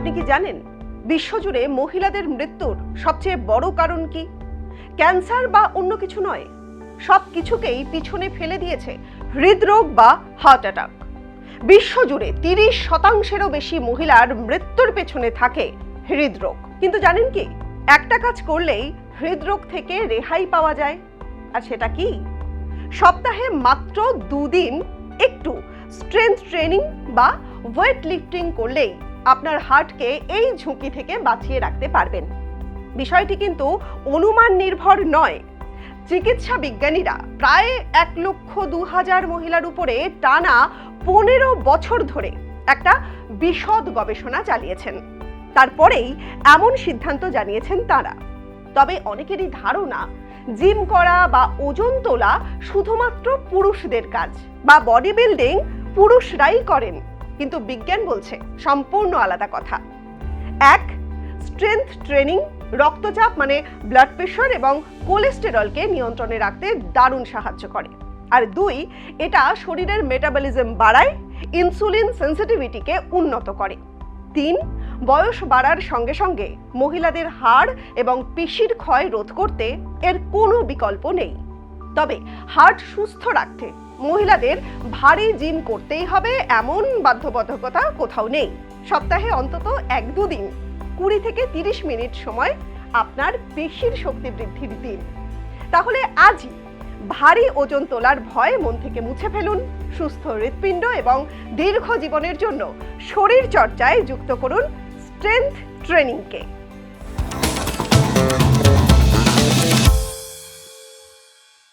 আপনি কি জানেন বিশ্বজুড়ে মহিলাদের মৃত্যুর সবচেয়ে বড় কারণ কি? ক্যান্সার বা অন্য কিছু নয়, সব কিছুকেই পিছনে ফেলে দিয়েছে হৃদরোগ বা হার্ট অ্যাটাক। বিশ্বজুড়ে 30%-এরও বেশি মহিলার মৃত্যুর পেছনে থাকে হৃদরোগ। কিন্তু জানেন কি, একটা কাজ করলেই হৃদরোগ থেকে রেহাই পাওয়া যায়। আর সেটা কি? সপ্তাহে মাত্র 2 দিন একটু স্ট্রেংথ ট্রেনিং বা ওয়েট লিফটিং করলেই আপনার হার্টকে এই ঝুঁকি থেকে বাঁচিয়ে রাখতে পারবেন। বিষয়টি কিন্তু অনুমান নির্ভর নয়। চিকিৎসা বিজ্ঞানীরা প্রায় 1,02,000 মহিলার উপরে টানা 15 বছর ধরে একটা বিশদ গবেষণা চালিয়েছেন। তারপরেই এমন সিদ্ধান্ত জানিয়েছেন তারা। তবে অনেকেরই ধারণা জিম করা বা ওজন তোলা শুধুমাত্র পুরুষদের কাজ, বা বডি বিল্ডিং পুরুষরাই করেন। কিন্তু বিজ্ঞান বলছে সম্পূর্ণ আলাদা কথা। 1. স্ট্রেংথ ট্রেনিং রক্তচাপ মানে ব্লাড প্রেশার এবং কোলেস্টেরলকে নিয়ন্ত্রণে রাখতে দারুণ সাহায্য করে। আর 2. এটা শরীরের মেটাবলিজম বাড়ায়, ইনসুলিন সেন্সিটিভিটিকে উন্নত করে। 3. বয়স বাড়ার সঙ্গে সঙ্গে মহিলাদের হাড় এবং পেশির ক্ষয় রোধ করতে এর কোনো বিকল্প নেই। তবে হার্ট সুস্থ রাখতে মহিলাদের ভারী জিম করতেই হবে এমন বাধ্যবাধকতা কোথাও নেই। সপ্তাহে অন্তত 1-2 দিন 20 থেকে 30 মিনিট সময় আপনার পেশির শক্তি বৃদ্ধির দিন। তাহলে আজই ভারী ওজন তোলার ভয় মন থেকে মুছে ফেলুন। সুস্থ হৃৎপিণ্ড এবং দীর্ঘ জীবনের জন্য শরীর চর্চায় যুক্ত করুন স্ট্রেংথ ট্রেনিংকে।